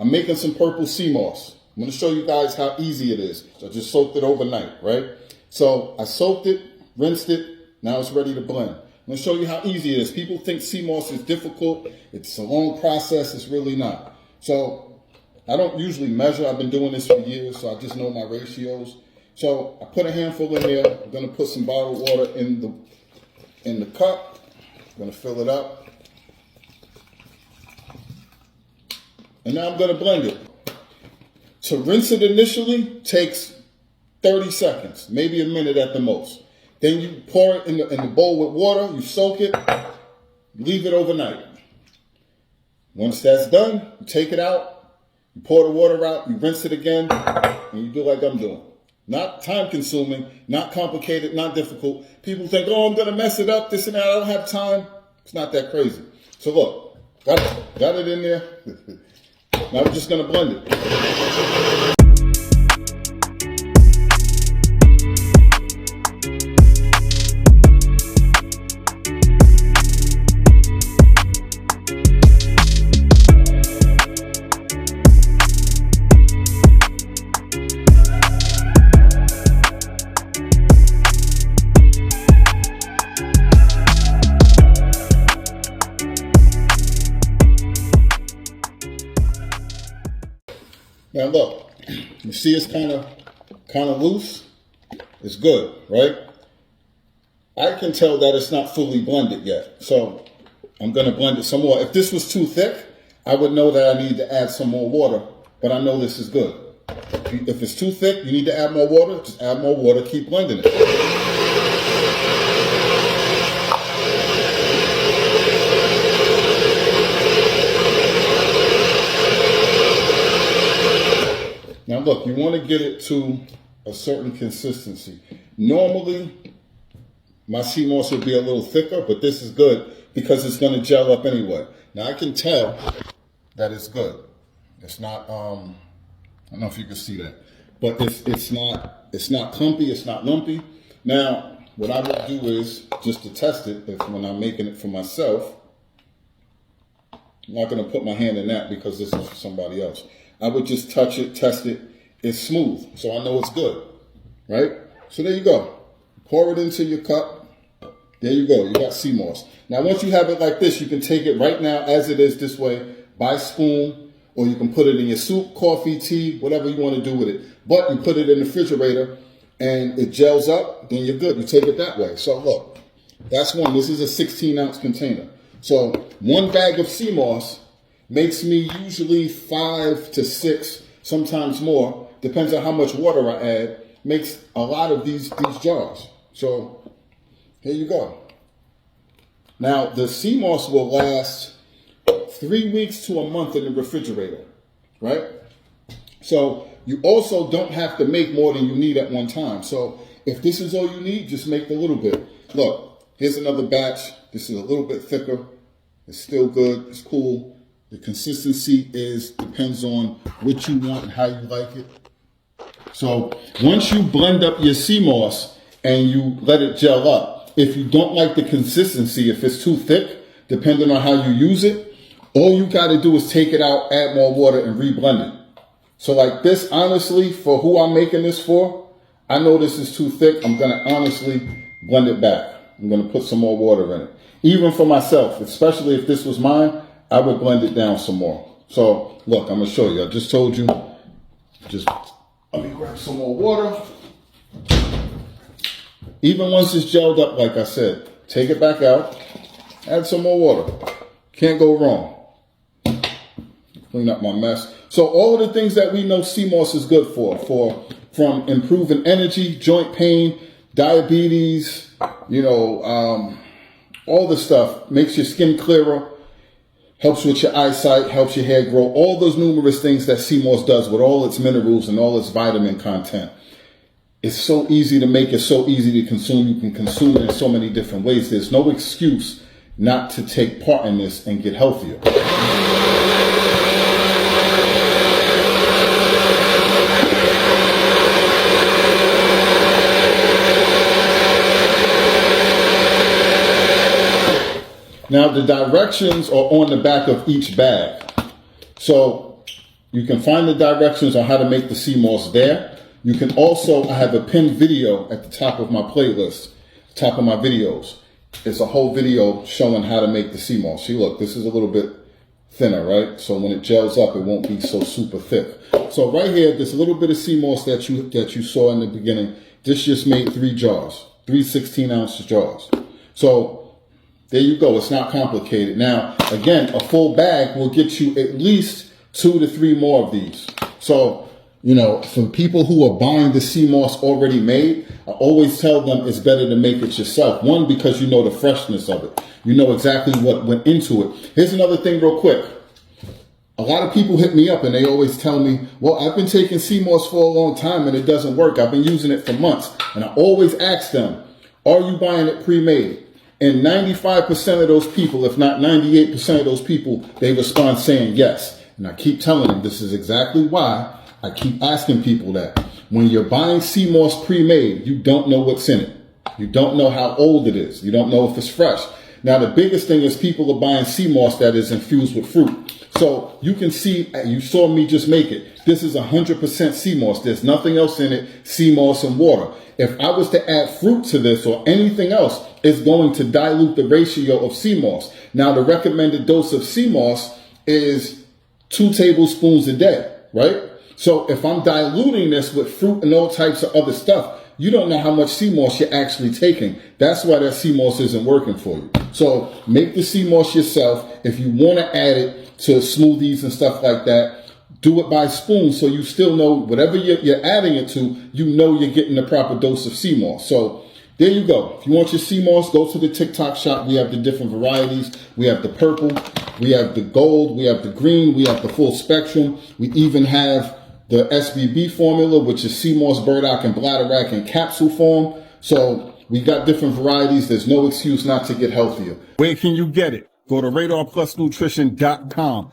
I'm making some purple sea moss. I'm going to show you guys how easy it is. So I just soaked it overnight, right? So I soaked it, rinsed it. Now it's ready to blend. I'm going to show you how easy it is. People think sea moss is difficult. It's a long process. It's really not. So I don't usually measure. I've been doing this for years, so I just know my ratios. So I put a handful in there. I'm going to put some bottled water in the cup. I'm going to fill it up. And now I'm going to blend it. To rinse it initially takes 30 seconds, maybe a minute at the most. Then you pour it in the bowl with water, you soak it, leave it overnight. Once that's done, you take it out, you pour the water out, you rinse it again, and you do like I'm doing. Not time consuming, not complicated, not difficult. People think, oh, I'm going to mess it up, this and that, I don't have time. It's not that crazy. So look, got it in there. Now we're just going to blend it. Now look, you see it's kind of loose. It's good, right? I can tell that it's not fully blended yet, so I'm going to blend it some more. If this was too thick, I would know that I need to add some more water, but I know this is good. If it's too thick, you need to add more water, just add more water, keep blending it. Now look, you want to get it to a certain consistency. Normally, my sea moss would be a little thicker, but this is good because it's going to gel up anyway. Now I can tell that it's good. It's not, I don't know if you can see that, but it's not clumpy, it's not lumpy. Now, what I would do is, just to test it, if when I'm making it for myself, I'm not going to put my hand in that because this is for somebody else. I would just touch it, test it. It's smooth, so I know it's good, right? So there you go. Pour it into your cup. There you go. You got sea moss. Now, once you have it like this, you can take it right now as it is this way by spoon, or you can put it in your soup, coffee, tea, whatever you want to do with it. But you put it in the refrigerator and it gels up, then you're good. You take it that way. So look, that's one. This is a 16-ounce container. So one bag of sea moss makes me usually 5 to 6, sometimes more, depends on how much water I add, makes a lot of these jars. So here you go. Now the sea moss will last 3 weeks to a month in the refrigerator, right? So you also don't have to make more than you need at one time. So if this is all you need, just make a little bit. Look, here's another batch. This is a little bit thicker. It's still good. It's cool. The consistency depends on what you want and how you like it. So once you blend up your sea moss and you let it gel up, if you don't like the consistency, if it's too thick, depending on how you use it, all you got to do is take it out, add more water, and re-blend it. So like this, honestly, for who I'm making this for, I know this is too thick. I'm going to honestly blend it back. I'm going to put some more water in it. Even for myself, especially if this was mine, I would blend it down some more. So look, I'm going to show you. I just told you. Just let me grab some more water. Even once it's gelled up, like I said, take it back out, add some more water. Can't go wrong. Clean up my mess. So all of the things that we know sea moss is good from improving energy, joint pain, diabetes, all the stuff, makes your skin clearer, helps with your eyesight, helps your hair grow, all those numerous things that sea moss does with all its minerals and all its vitamin content. It's so easy to make, it's so easy to consume. You can consume it in so many different ways. There's no excuse not to take part in this and get healthier. Now the directions are on the back of each bag. So You can find the directions on how to make the sea moss there. You can also, I have a pinned video at the top of my playlist, top of my videos. It's a whole video showing how to make the sea moss. See, look, this is a little bit thinner, right? So when it gels up, it won't be so super thick. So right here, this little bit of sea moss that you saw in the beginning, this just made 3 jars, 3 16-ounce jars. So there you go. It's not complicated. Now, again, a full bag will get you at least 2 to 3 more of these. So, you know, for people who are buying the sea moss already made, I always tell them it's better to make it yourself. One, because you know the freshness of it. You know exactly what went into it. Here's another thing real quick. A lot of people hit me up and they always tell me, well, I've been taking sea moss for a long time and it doesn't work. I've been using it for months. And I always ask them, are you buying it pre-made? And 95% of those people, if not 98% of those people, they respond saying yes. And I keep telling them this is exactly why I keep asking people that. When you're buying sea moss pre-made, you don't know what's in it. You don't know how old it is. You don't know if it's fresh. Now, the biggest thing is people are buying sea moss that is infused with fruit. So you can see, you saw me just make it. This is 100% sea moss. There's nothing else in it, sea moss and water. If I was to add fruit to this or anything else, it's going to dilute the ratio of sea moss. Now, the recommended dose of sea moss is 2 tablespoons a day, right? So if I'm diluting this with fruit and all types of other stuff, you don't know how much sea moss you're actually taking. That's why that sea moss isn't working for you. So make the sea moss yourself. If you want to add it to smoothies and stuff like that, do it by spoon so you still know whatever you're adding it to, you know you're getting the proper dose of sea moss. So there you go. If you want your sea moss, go to the TikTok shop. We have the different varieties. We have the purple, we have the gold, we have the green, we have the full spectrum. We even have the SBB formula, which is sea moss, burdock, and bladderwrack in capsule form. So we got different varieties. There's no excuse not to get healthier. Where can you get it? Go to RadarPlusNutrition.com.